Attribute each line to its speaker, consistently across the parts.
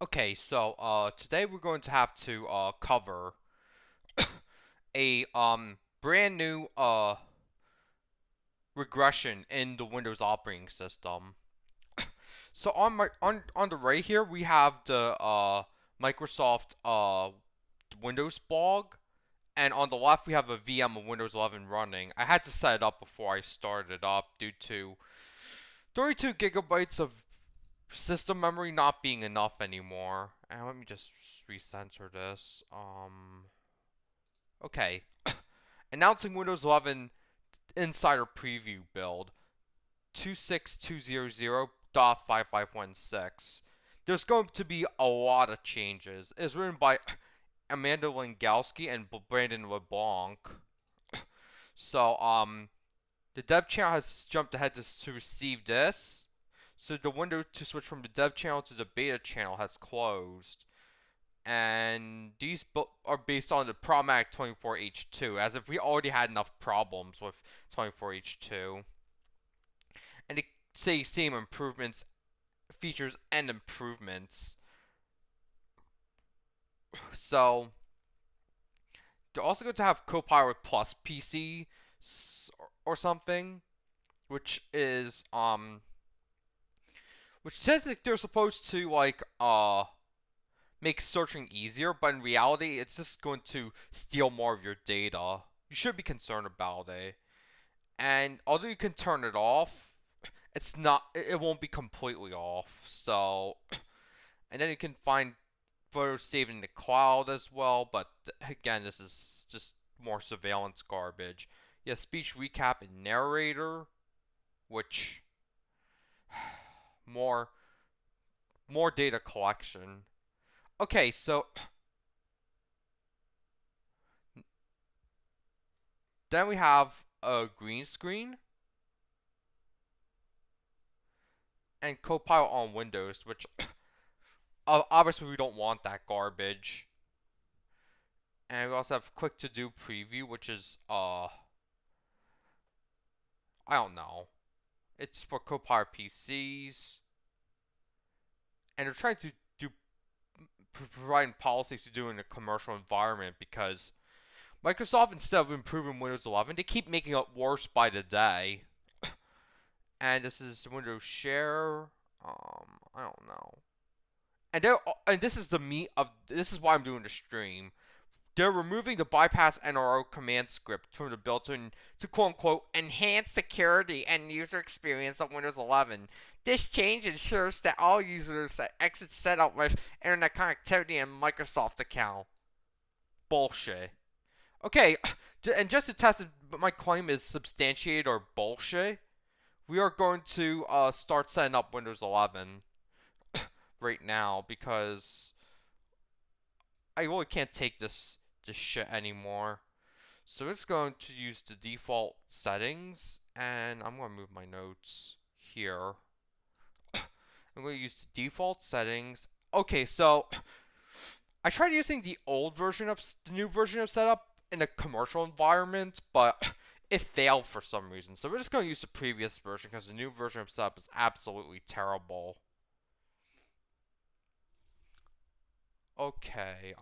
Speaker 1: Okay, so today we're going to have to cover a brand new regression in the Windows operating system. So on the right here we have the Microsoft Windows blog, and on the left we have a VM of Windows 11 running. I had to set it up before I started it up due to 32 gigabytes of system memory not being enough anymore. And let me just recenter this. Okay. Announcing Windows 11 Insider Preview build 26200.5516. There's going to be a lot of changes. It's written by Amanda Lingalski and Brandon LeBlanc. So, the dev channel has jumped ahead to receive this. So the window to switch from the dev channel to the beta channel has closed. And these are based on the Problematic 24H2, as if we already had enough problems with 24H2. And they say same improvements, features, and improvements. So they're also going to have Copilot Plus PC or something, which is which says that they're supposed to make searching easier, but in reality, it's just going to steal more of your data. You should be concerned about it. And although you can turn it off, it's not. It won't be completely off. So, and then you can find photos saved in the cloud as well. But again, this is just more surveillance garbage. Yeah, speech recap and narrator, which more more data collection. Okay, so then we have a green screen and Copilot on Windows, which obviously we don't want that garbage. And we also have quick to do preview, which is I don't know. It's for Copilot PCs, and they're trying to do providing policies to do in a commercial environment because Microsoft, instead of improving Windows 11, they keep making it worse by the day. And this is Windows Share. I don't know. And this is the meat of this is why I'm doing the stream. They're removing the bypass NRO command script from the built-in to quote-unquote enhance security and user experience of Windows 11. This change ensures that all users exit setup with internet connectivity and Microsoft account. Bullshit. Okay, and just to test if my claim is substantiated or bullshit, we are going to start setting up Windows 11 right now because I really can't take this shit anymore. So it's going to use the default settings, and I'm going to move my notes here. I'm going to use the default settings. Okay, so I tried using the old version of the new version of setup in a commercial environment, but it failed for some reason. So we're just going to use the previous version because the new version of setup is absolutely terrible. Okay,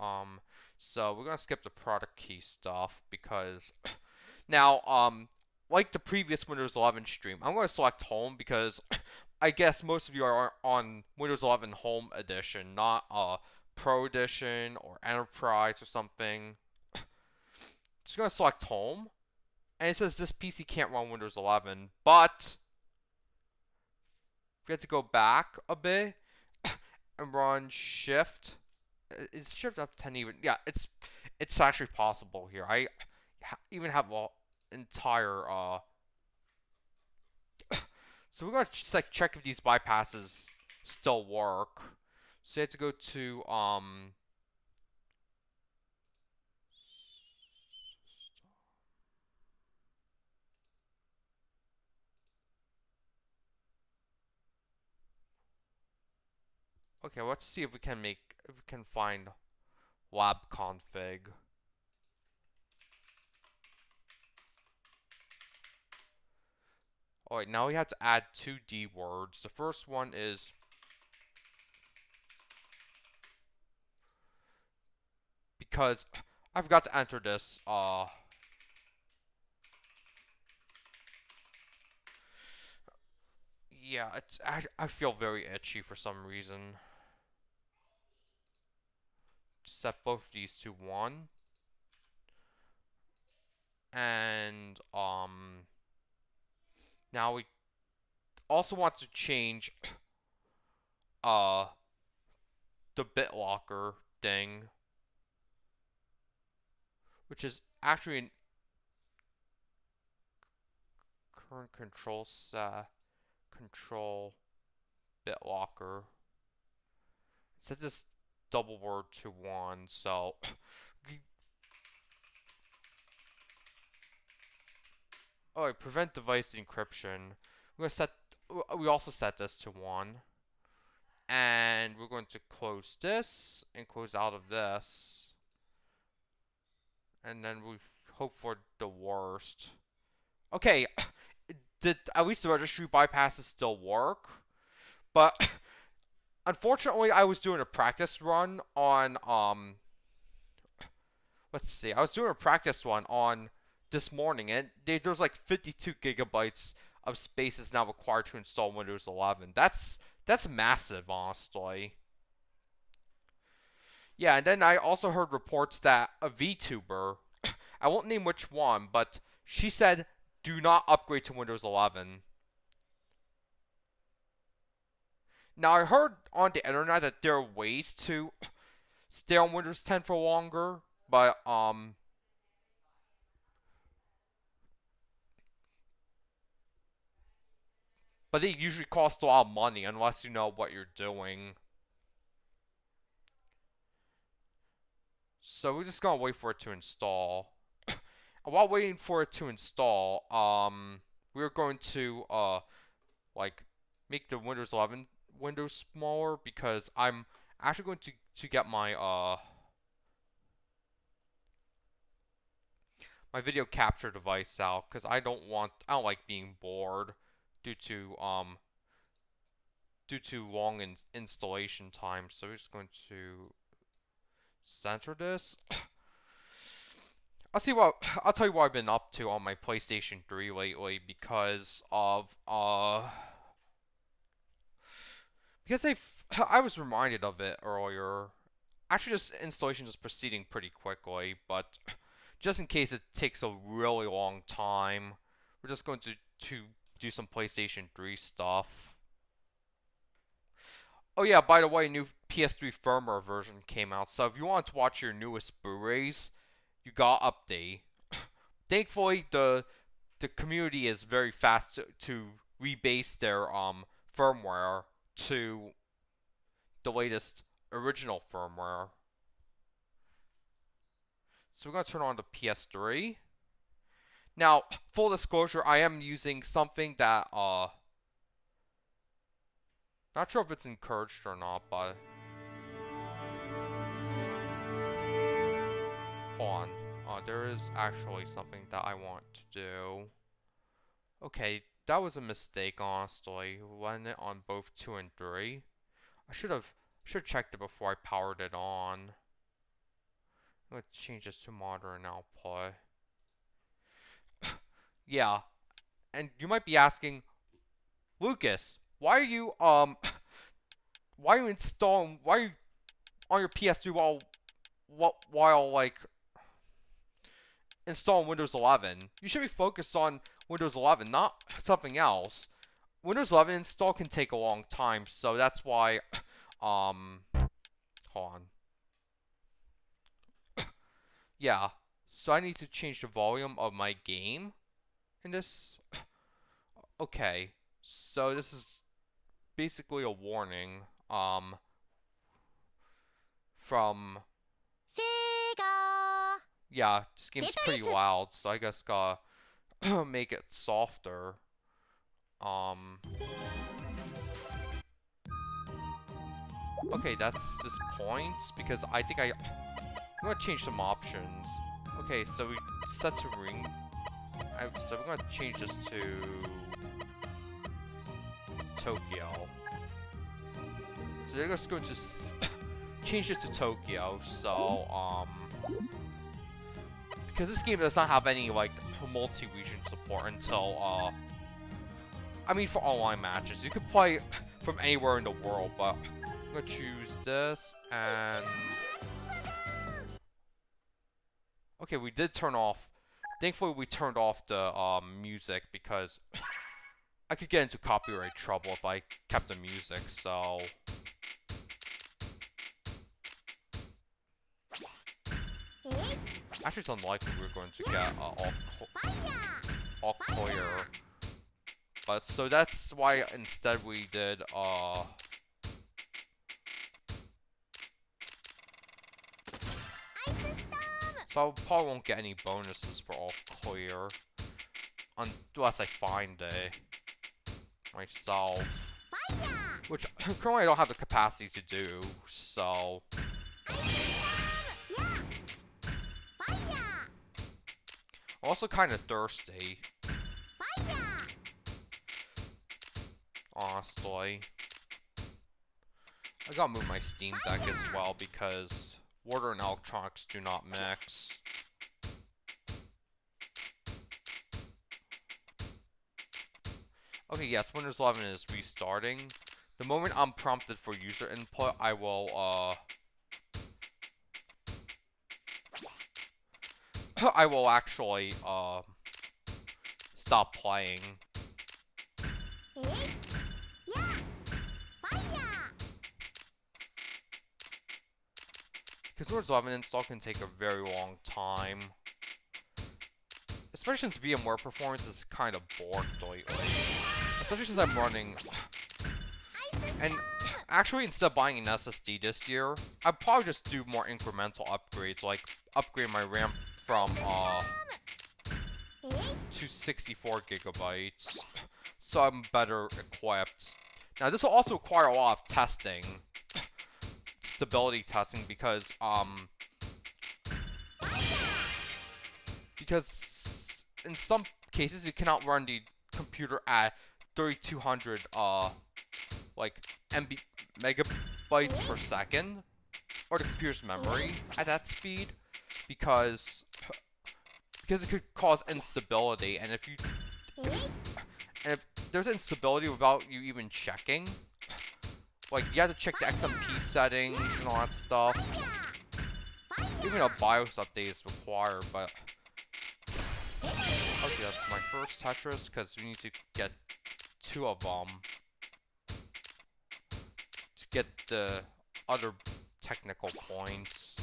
Speaker 1: so we're gonna skip the product key stuff because now, like the previous Windows 11 stream, I'm gonna select Home because I guess most of you are on Windows 11 Home Edition, not Pro Edition or Enterprise or something. Just gonna select Home, and it says this PC can't run Windows 11, but we have to go back a bit and run Shift. Is Shift F10 even? Yeah, it's actually possible here. I even have an entire So we're gonna just like check if these bypasses still work. So you have to go to okay, let's see if we can find lab config. Alright, now we have to add two D words. The first one is because I forgot to enter this. Yeah, I feel very itchy for some reason. Set both of these to 1. And now we also want to change the BitLocker thing, which is actually an current control set control BitLocker. Set this double word to 1, so alright, prevent device encryption. We also set this to 1. And we're going to close this and close out of this. And then we hope for the worst. Okay, did at least the registry bypasses still work? But unfortunately, I was doing a practice run on let's see. I was doing a practice run on this morning, and there's like 52 gigabytes of space is now required to install Windows 11. That's massive, honestly. Yeah, and then I also heard reports that a VTuber, I won't name which one, but she said, do not upgrade to Windows 11. Now, I heard on the internet that there are ways to stay on Windows 10 for longer, but they usually cost a lot of money unless you know what you're doing. So we're just gonna wait for it to install. While waiting for it to install, we're going to like make the Windows 11 window smaller, because I'm actually going to get my my video capture device out, because I don't like being bored due to long installation time. So we're just going to center this. I'll tell you what I've been up to on my PlayStation 3 lately, because I was reminded of it earlier. Actually, this installation is proceeding pretty quickly, but just in case it takes a really long time, we're just going to do some PlayStation 3 stuff. Oh yeah, by the way, new PS3 firmware version came out, so if you want to watch your newest Blu-rays, you got update. Thankfully, the community is very fast to rebase their firmware to the latest original firmware. So we're going to turn on the PS3. Now, full disclosure, I am using something that not sure if it's encouraged or not, but hold on. There is actually something that I want to do. Okay, that was a mistake, honestly. Running it on both 2 and 3. I should have checked it before I powered it on. I'm going to change this to modern output. Yeah, and you might be asking, Lucas, why are you on your PS3 while like installing Windows 11? You should be focused on Windows 11, not something else. Windows 11 install can take a long time, so that's why hold on. Yeah, so I need to change the volume of my game in this. Okay, so this is basically a warning from
Speaker 2: Sega.
Speaker 1: Yeah, this game's pretty loud, so I guess gotta make it softer. Okay, that's just points, because I think I'm gonna change some options. Okay, so we set to ring. So we're gonna change this to Tokyo. So they're just going to change it to Tokyo. So because this game does not have any like multi-region support until I mean, for online matches. You could play from anywhere in the world, but I'm gonna choose this and okay, we did turn off. Thankfully, we turned off the music because I could get into copyright trouble if I kept the music. So actually, it's unlikely we're going to get all clear. But so that's why instead we did so I probably won't get any bonuses for all clear unless I find it myself, which currently I don't have the capacity to do. So I'm also kind of thirsty, honestly. I gotta move my Steam Deck as well because water and electronics do not mix. Okay, yes, Windows 11 is restarting. The moment I'm prompted for user input, I will, I will actually, stop playing. Because Windows 11 install can take a very long time. Especially since VMware performance is kind of bored lately. Especially since I'm running... And actually, instead of buying an SSD this year, I'd probably just do more incremental upgrades, like upgrade my RAM from, to 64 gigabytes, so I'm better equipped. Now, this will also require a lot of testing, stability testing, because in some cases you cannot run the computer at 3200 like megabytes per second, or the computer's memory at that speed, because it could cause instability, and if there's instability without you even checking, like you have to check the XMP settings and all that stuff. Even a BIOS update is required, but okay, that's my first Tetris because we need to get 2 of them to get the other technical points.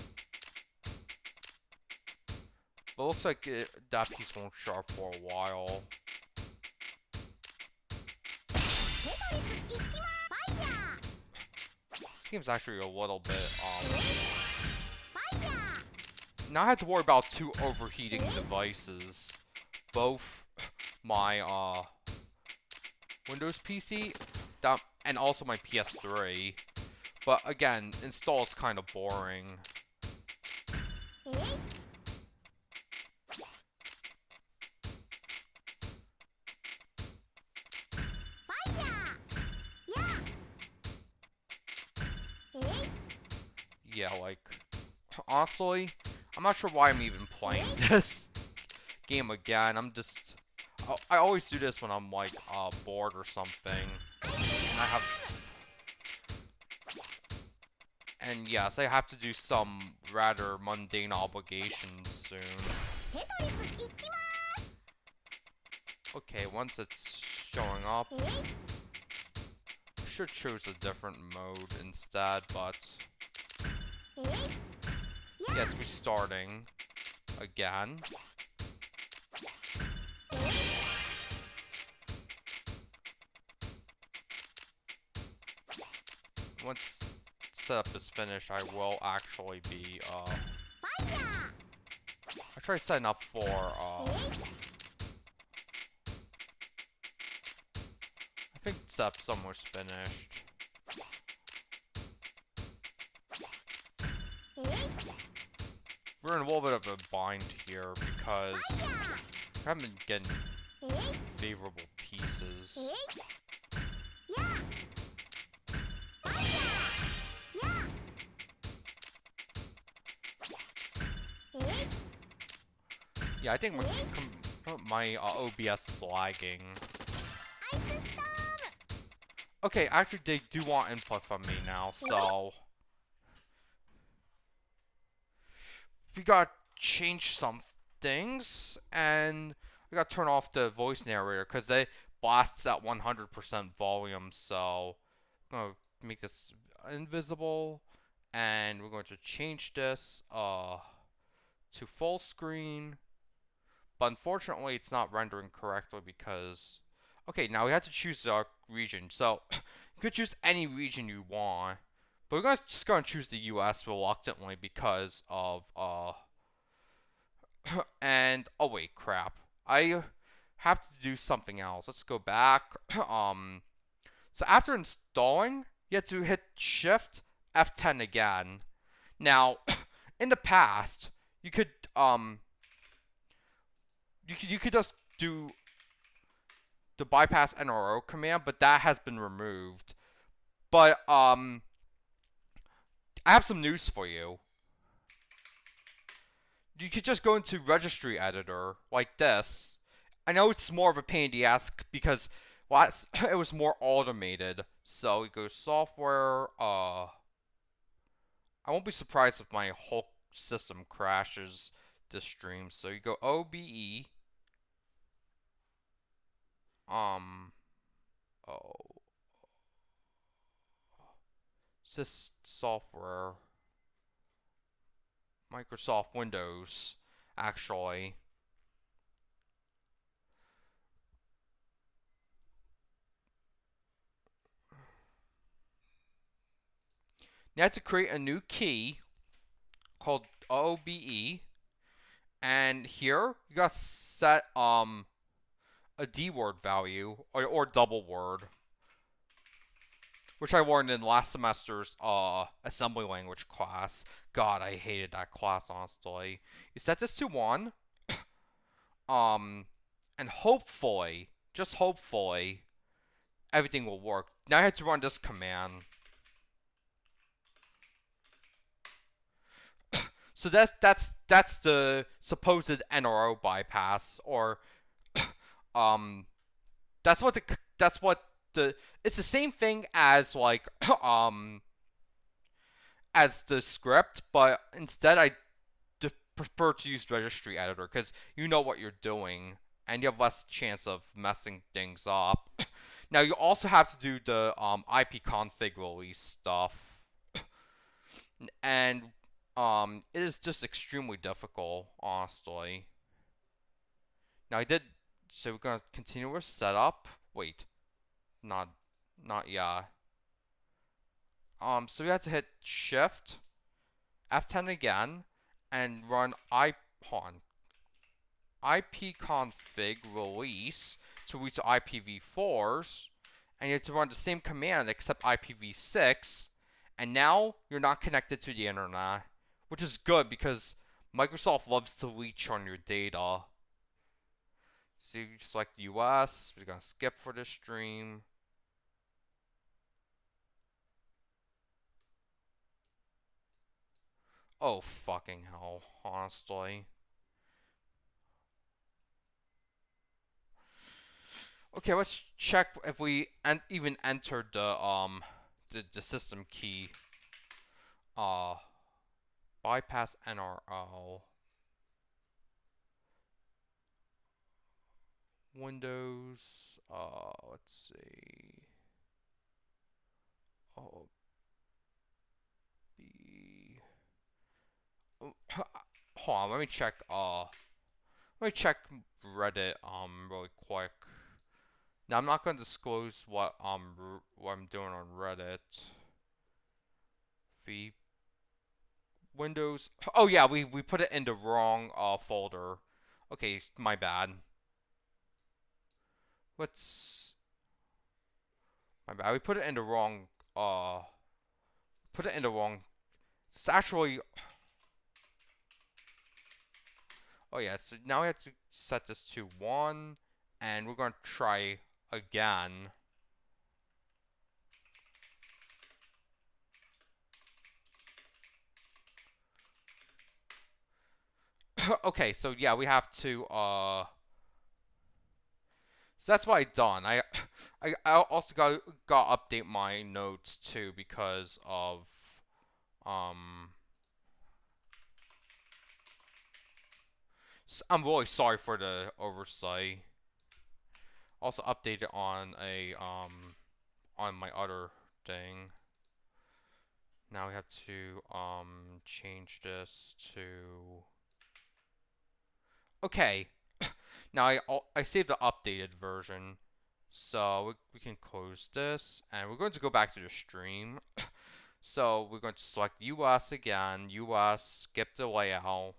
Speaker 1: But it looks like that piece won't show up for a while. This game's actually a little bit, now I have to worry about 2 overheating devices. Both my, Windows PC, and also my PS3. But again, install is kind of boring. Yeah, like, honestly, I'm not sure why I'm even playing this game again. I always do this when I'm, like, bored or something. And yes, I have to do some rather mundane obligations soon. Okay, once it's showing up, I should choose a different mode instead, but yes, we're starting again. Once setup is finished, I will actually be, I tried setting up for, I think sep's almost finished. We're in a little bit of a bind here because I haven't been getting favorable pieces. Yeah, I think my OBS is lagging. Okay, actually they do want input from me now, so we gotta change some things, and we gotta turn off the voice narrator because they blasts at 100% volume. So I'm gonna make this invisible, and we're going to change this to full screen. But unfortunately, it's not rendering correctly because okay, now we have to choose our region. So you could choose any region you want. But we're just gonna choose the U.S. reluctantly because of and oh wait, crap. I have to do something else. Let's go back. So after installing, you have to hit Shift F10 again. Now, in the past, you could you could just do the bypass NRO command, but that has been removed. But I have some news for you. You could just go into registry editor like this. I know it's more of a pain in the ass because it was more automated. So we go software. I won't be surprised if my whole system crashes this stream. So you go OBE. Oh, sys software. Microsoft Windows, actually. You have to create a new key called OBE, and here you got to set a D word value or double word, which I learned in last semester's assembly language class. God, I hated that class, honestly. You set this to 1, and hopefully, just hopefully, everything will work. Now I have to run this command. So that's the supposed NRO bypass, or that's what the it's the same thing as like as the script, but instead I prefer to use registry editor because you know what you're doing and you have less chance of messing things up. Now you also have to do the ipconfig release stuff, and it is just extremely difficult, honestly. Now I did, so we're gonna continue with setup. Wait, not yet. So we have to hit Shift F10 again and run ipconfig release to reach the IPv4s, and you have to run the same command except IPv6, and now you're not connected to the internet, which is good because Microsoft loves to leech on your data. So you select US, we're gonna skip for this stream. Oh fucking hell, honestly. Okay, let's check if we even entered the system key. Bypass NRO. Windows. Let's see. Oh, B. Oh, hold on. Let me check. Reddit. Really quick. Now I'm not gonna disclose what I'm doing on Reddit. V. Windows. Oh yeah, we put it in the wrong folder. Okay, my bad. Let's. My bad. We put it in the wrong. Put it in the wrong. It's actually. Oh yeah. So now we have to set this to 1, and we're gonna try again. Okay, so yeah, we have to so that's what I done. I also got update my notes too because of um I'm really sorry for the oversight. Also updated on my other thing. Now we have to change this to okay. Now I saved the updated version, so we can close this, and we're going to go back to the stream. So we're going to select US again, US, skip the layout,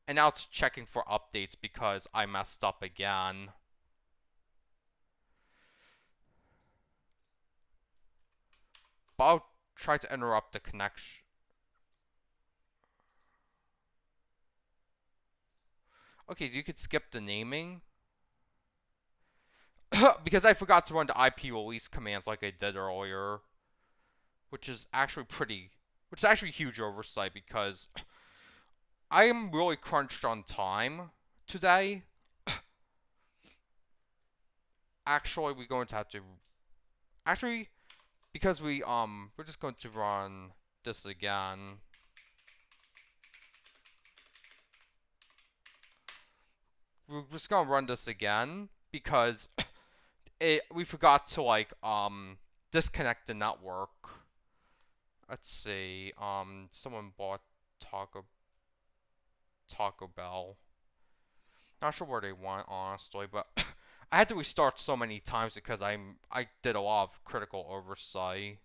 Speaker 1: and now it's checking for updates because I messed up again. But I'll try to interrupt the connection. Okay, you could skip the naming. Because I forgot to run the IP release commands like I did earlier. Which is actually a huge oversight because I am really crunched on time today. Actually, we're going to have to, actually, because we're just going to run this again. We're just gonna run this again because we forgot to disconnect the network. Let's see. Someone bought Taco Bell. Not sure where they went honestly, but I had to restart so many times because I did a lot of critical oversight.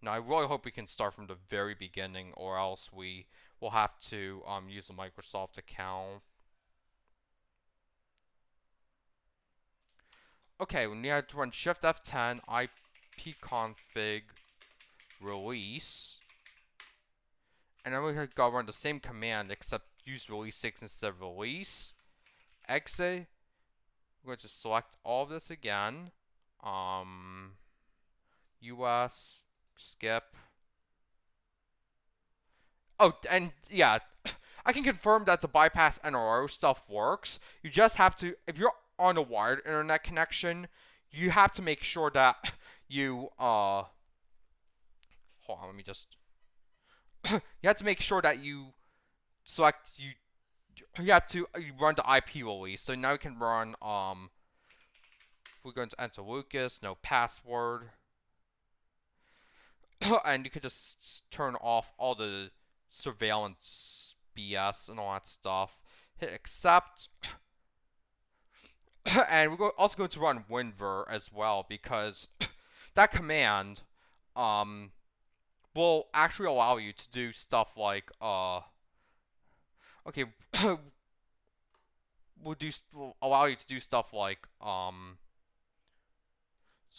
Speaker 1: Now I really hope we can start from the very beginning, or else we will have to use a Microsoft account. Okay, we need to run Shift F10 ipconfig release, and then we gotta run the same command except use release 6 instead of release. Exit. We're going to select all of this again. US, skip. Oh, and yeah, I can confirm that the bypass NRO stuff works. You just have to, if you're on a wired internet connection, you have to make sure that you, hold on, let me just, you have to make sure that you select, you have to run the IP release. So now you can run, we're going to enter Lucas, no password. And you could just turn off all the surveillance BS and all that stuff. Hit accept. And we're also going to run WinVer as well because that command will actually allow you to do stuff like okay will allow you to do stuff like so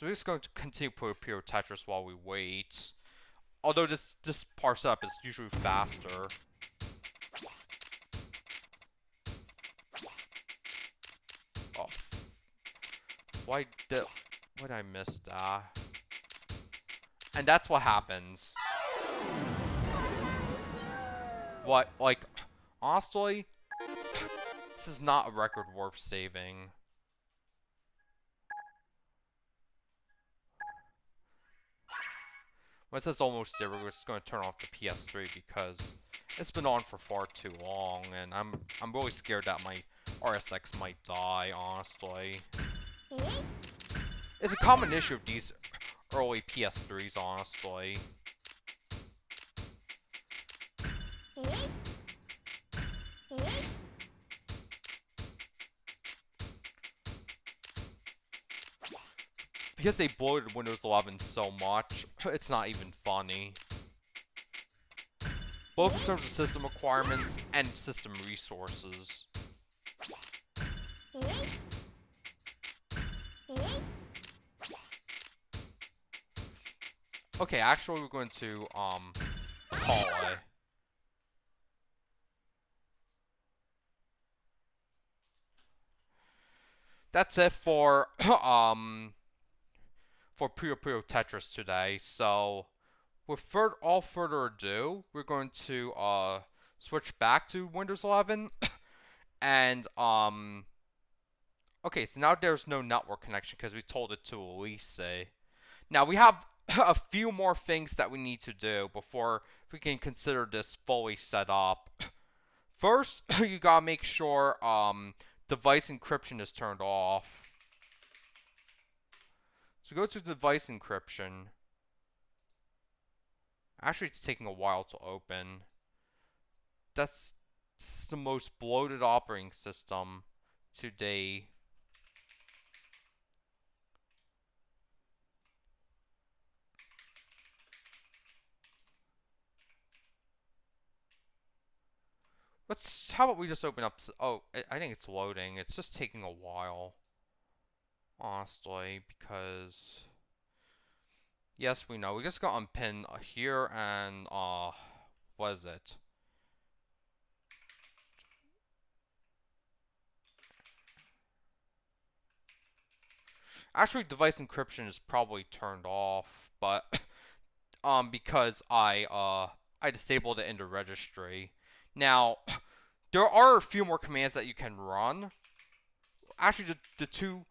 Speaker 1: we're just going to continue Pure Tetris while we wait. Although this parse up is usually faster. Oh, why did I miss that? And that's what happens. What, like, honestly, this is not a record worth saving. When it says almost there, we're just going to turn off the PS3 because it's been on for far too long, and I'm really scared that my RSX might die, honestly. It's a common issue of these early PS3s, honestly. Because they bloated Windows 11 so much, it's not even funny. Both in terms of system requirements and system resources. Okay, actually we're going to call it. That's it for Puyo Puyo Tetris today. So all further ado, we're going to switch back to Windows 11, and okay, so now there's no network connection because we told it to Elise. Now we have a few more things that we need to do before we can consider this fully set up. First, you gotta make sure device encryption is turned off. So go to device encryption. Actually, it's taking a while to open. This is the most bloated operating system today. How about we just open up, oh, I think it's loading. It's just taking a while, honestly, because, yes, we know. We just got unpin here, and, what is it? Actually, device encryption is probably turned off, but, because I disabled it in the registry. Now, there are a few more commands that you can run. Actually, the two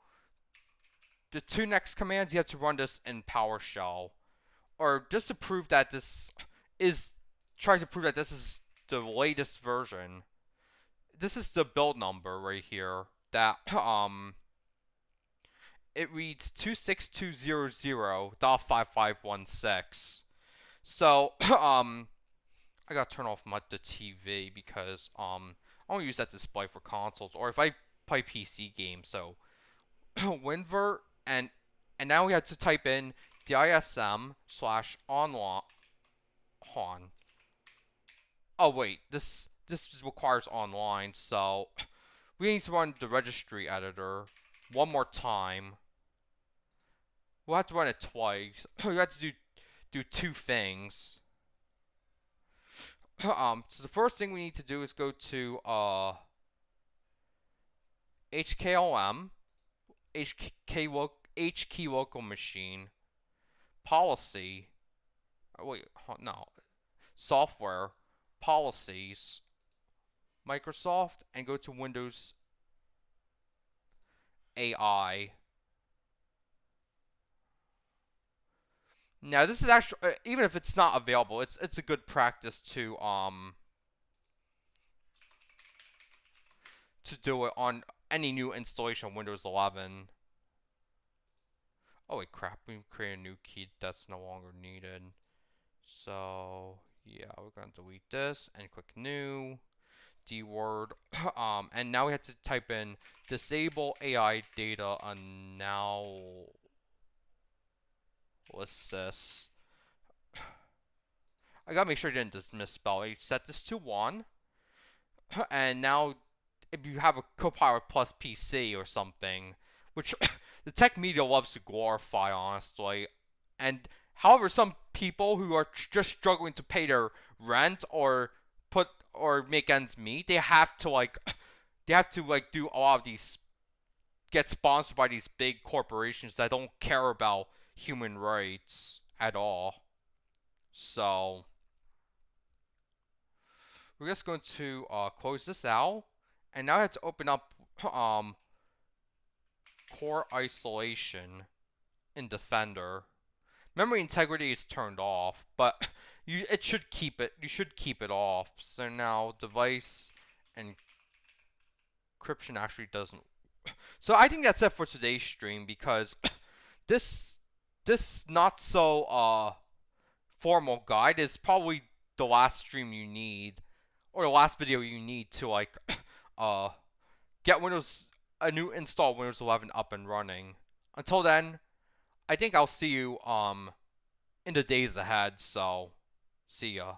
Speaker 1: next commands, you have to run this in PowerShell, or just to prove that this is the latest version. This is the build number right here that it reads 26200.5516. So I gotta turn off the TV because I don't use that display for consoles or if I play PC games. So WinVert and now we have to type in DISM/online. Oh wait, this requires online, so we need to run the registry editor one more time. We'll have to run it twice. We have to do two things. So the first thing we need to do is go to HKLM, HKey local machine, policy. Wait, no, software, policies, Microsoft, and go to Windows AI. Now this is actually, even if it's not available, it's a good practice to do it on any new installation of Windows 11. Oh wait, crap, we created a new key that's no longer needed. So yeah, we're gonna delete this and click new, dword, and now we have to type in disable AI data analysis. I gotta make sure I didn't misspell it. Set this to 1, and now if you have a Copilot Plus PC or something, which the tech media loves to glorify, honestly, and however, some people who are just struggling to pay their rent or make ends meet, they have to do a lot of these, get sponsored by these big corporations that don't care about human rights at all. So we're just going to close this out, and now I have to open up core isolation in Defender. Memory integrity is turned off, but you should keep it off. So now device encryption actually doesn't. So I think that's it for today's stream, because this not so formal guide is probably the last stream you need, or the last video you need to get a new install Windows 11 up and running. Until then, I think I'll see you in the days ahead, so see ya.